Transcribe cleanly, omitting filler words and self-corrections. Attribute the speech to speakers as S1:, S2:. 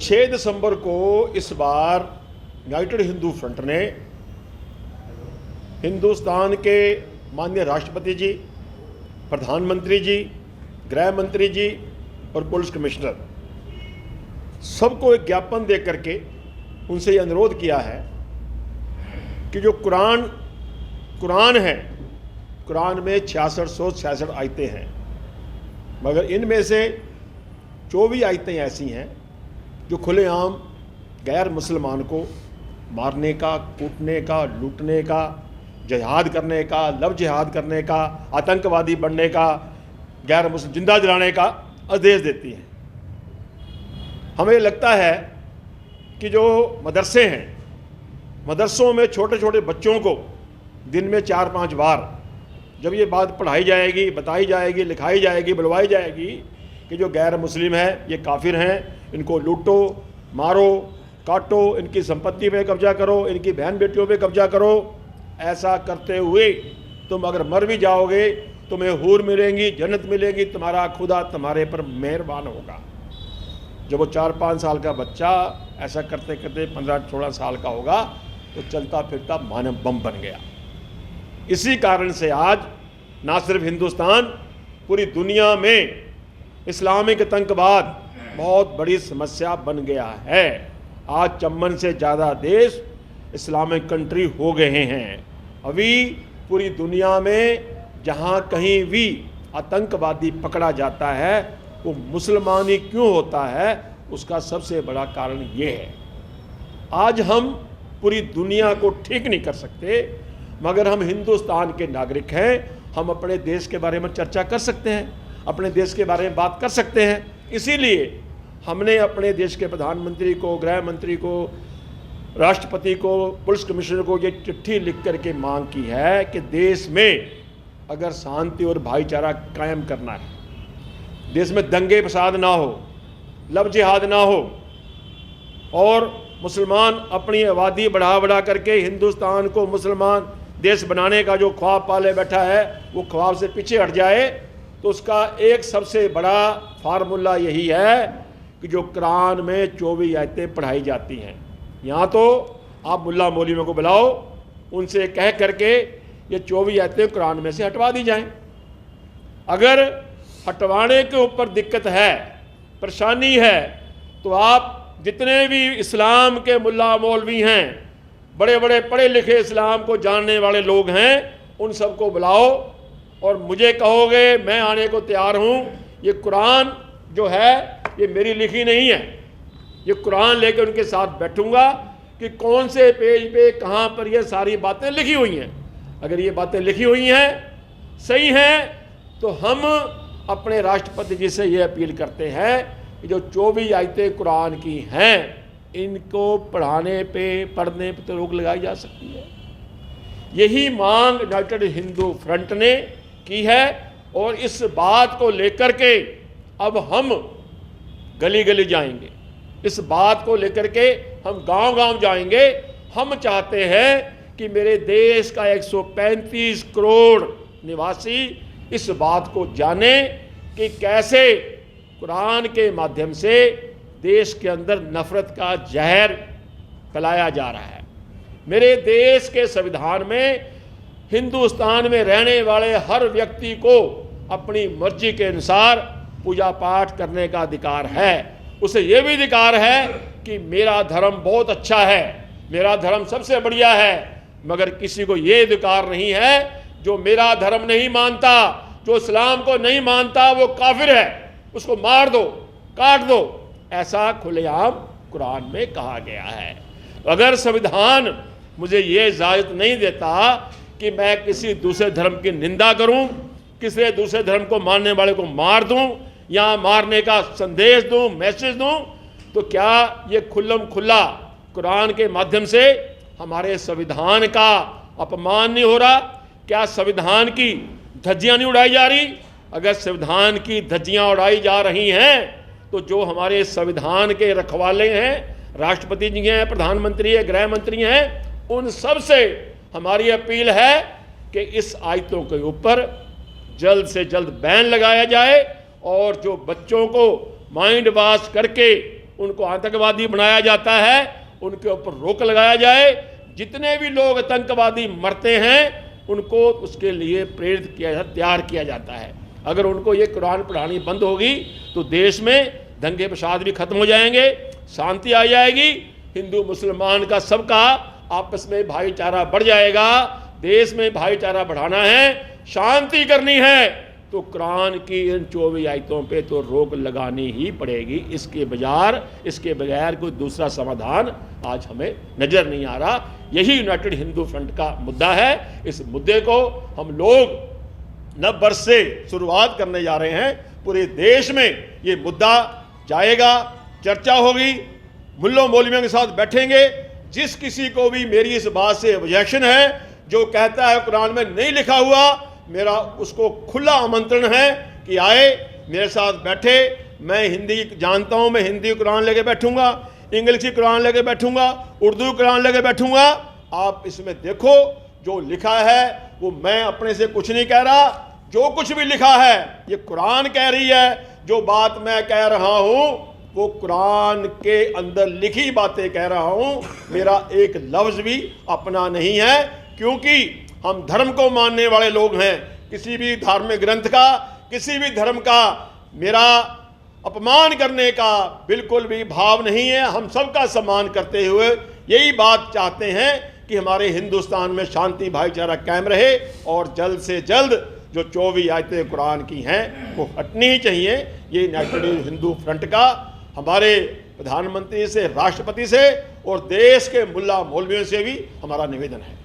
S1: 6 दिसंबर को इस बार United Hindu front ने हिंदुस्तान के माननीय राष्ट्रपति जी, प्रधानमंत्री जी, गृह मंत्री जी और पुलिस कमिश्नर सबको एक ज्ञापन दे करके उनसे ये अनुरोध किया है कि जो कुरान है, कुरान में 6666 आयतें हैं, मगर इनमें से 24 आयतें ऐसी हैं जो खुलेआम गैर मुसलमान को मारने का, कूटने का, लूटने का, जिहाद करने का, लव जिहाद करने का, आतंकवादी बनने का, गैर मुस्लिम जिंदा जलाने का आदेश देती हैं। हमें लगता है कि जो मदरसे हैं, मदरसों में छोटे छोटे बच्चों को दिन में 4-5 बार जब ये बात पढ़ाई जाएगी, बताई जाएगी, लिखाई जाएगी, बुलवाई जाएगी कि जो गैर मुस्लिम है ये काफिर हैं, इनको लूटो, मारो, काटो, इनकी संपत्ति पे कब्जा करो, इनकी बहन बेटियों पे कब्जा करो, ऐसा करते हुए तुम अगर मर भी जाओगे तुम्हें हूर मिलेंगी, जन्नत मिलेगी, तुम्हारा खुदा तुम्हारे पर मेहरबान होगा। जब वो 4-5 साल का बच्चा ऐसा करते करते 15-16 साल का होगा तो चलता फिरता मानव बम बन गया। इसी कारण से आज ना सिर्फ हिंदुस्तान, पूरी दुनिया में इस्लामिक आतंकवाद बहुत बड़ी समस्या बन गया है। आज 54 से ज़्यादा देश इस्लामिक कंट्री हो गए हैं। अभी पूरी दुनिया में जहाँ कहीं भी आतंकवादी पकड़ा जाता है वो मुसलमान ही क्यों होता है, उसका सबसे बड़ा कारण ये है। आज हम पूरी दुनिया को ठीक नहीं कर सकते, मगर हम हिंदुस्तान के नागरिक हैं, हम अपने देश के बारे में चर्चा कर सकते हैं, अपने देश के बारे में बात कर सकते हैं। इसीलिए हमने अपने देश के प्रधानमंत्री को, गृह मंत्री को, राष्ट्रपति को, पुलिस कमिश्नर को ये चिट्ठी लिख करके मांग की है कि देश में अगर शांति और भाईचारा कायम करना है, देश में दंगे फसाद ना हो, लव जिहाद ना हो और मुसलमान अपनी आबादी बढ़ा करके हिंदुस्तान को मुसलमान देश बनाने का जो ख्वाब पाले बैठा है वो ख्वाब से पीछे हट जाए, तो उसका एक सबसे बड़ा फार्मूला यही है कि जो कुरान में 24 आयतें पढ़ाई जाती हैं, यहाँ तो आप मुल्ला मौलवियों को बुलाओ, उनसे कह करके ये 24 आयतें कुरान में से हटवा दी जाएं। अगर हटवाने के ऊपर दिक्कत है, परेशानी है, तो आप जितने भी इस्लाम के मुल्ला मौलवी हैं, बड़े बड़े पढ़े लिखे इस्लाम को जानने वाले लोग हैं, उन सबको बुलाओ और मुझे कहोगे, मैं आने को तैयार हूँ। ये कुरान जो है ये मेरी लिखी नहीं है, ये कुरान लेकर उनके साथ बैठूंगा कि कौन से पेज पे कहाँ पर ये सारी बातें लिखी हुई हैं। अगर ये बातें लिखी हुई हैं, सही हैं, तो हम अपने राष्ट्रपति जी से ये अपील करते हैं कि जो 24 आयतें कुरान की हैं, इनको पढ़ने पे तो रोक लगाई जा सकती है। यही मांग यूनाइटेड हिंदू फ्रंट ने की है और इस बात को लेकर के अब हम गली गली जाएंगे, इस बात को लेकर के हम गांव गांव जाएंगे। हम चाहते हैं कि मेरे देश का 135 करोड़ निवासी इस बात को जाने कि कैसे कुरान के माध्यम से देश के अंदर नफरत का जहर फैलाया जा रहा है। मेरे देश के संविधान में हिंदुस्तान में रहने वाले हर व्यक्ति को अपनी मर्जी के अनुसार पूजा पाठ करने का अधिकार है। उसे यह भी अधिकार है कि मेरा धर्म बहुत अच्छा है, मेरा धर्म सबसे बढ़िया है, मगर किसी को यह अधिकार नहीं है जो मेरा धर्म नहीं मानता, जो इस्लाम को नहीं मानता, वो काफिर है, उसको मार दो, काट दो। ऐसा खुलेआम कुरान में कहा गया है। अगर संविधान मुझे ये इजाजत नहीं देता कि मैं किसी दूसरे धर्म की निंदा करूं, किसी दूसरे धर्म को मानने वाले को मार दूं या मारने का संदेश दूं, मैसेज दूं, तो क्या ये खुल्लम खुल्ला कुरान के माध्यम से हमारे संविधान का अपमान नहीं हो रहा? क्या संविधान की धज्जियां नहीं उड़ाई जा रही? अगर संविधान की धज्जियां उड़ाई जा रही हैं तो जो हमारे संविधान के रखवाले हैं, राष्ट्रपति जी हैं, प्रधानमंत्री है, गृह मंत्री हैं, उन सब से हमारी अपील है कि इस आयतों के ऊपर जल्द से जल्द बैन लगाया जाए और जो बच्चों को माइंड वॉश करके उनको आतंकवादी बनाया जाता है, उनके ऊपर रोक लगाया जाए। जितने भी लोग आतंकवादी मरते हैं उनको उसके लिए प्रेरित किया, तैयार किया जाता है। अगर उनको ये कुरान पढ़ानी बंद होगी तो देश में दंगे फसाद भी खत्म हो जाएंगे, शांति आ जाएगी, हिंदू मुसलमान का सबका आपस में भाईचारा बढ़ जाएगा। देश में भाईचारा बढ़ाना है, शांति करनी है तो कुरान की इन 24 आयतों पे तो रोक लगानी ही पड़ेगी। इसके बगैर कोई दूसरा समाधान आज हमें नजर नहीं आ रहा। यही यूनाइटेड हिंदू फ्रंट का मुद्दा है। इस मुद्दे को हम लोग नव वर्ष से शुरुआत करने जा रहे हैं। पूरे देश में ये मुद्दा जाएगा, चर्चा होगी, मुल्लों मौलवियों के साथ बैठेंगे। जिस किसी को भी मेरी इस बात से ऑब्जेक्शन है, जो कहता है कुरान में नहीं लिखा हुआ, मेरा उसको खुला आमंत्रण है कि आए, मेरे साथ बैठे। मैं हिंदी जानता हूं, मैं हिंदी कुरान लेके बैठूंगा, इंग्लिश की कुरान लेके बैठूंगा, उर्दू कुरान लेके बैठूंगा। आप इसमें देखो जो लिखा है वो मैं अपने से कुछ नहीं कह रहा, जो कुछ भी लिखा है ये कुरान कह रही है। जो बात मैं कह रहा हूं वो कुरान के अंदर लिखी बातें कह रहा हूं, मेरा एक लफ्ज भी अपना नहीं है, क्योंकि हम धर्म को मानने वाले लोग हैं। किसी भी धार्मिक ग्रंथ का, किसी भी धर्म का मेरा अपमान करने का बिल्कुल भी भाव नहीं है। हम सबका सम्मान करते हुए यही बात चाहते हैं कि हमारे हिंदुस्तान में शांति भाईचारा कायम रहे और जल्द से जल्द जो 24 आयतें कुरान की हैं वो हटनी ही चाहिए। ये यूनाइटेड हिंदू फ्रंट का हमारे प्रधानमंत्री से, राष्ट्रपति से और देश के मुल्ला मौलवियों से भी हमारा निवेदन है।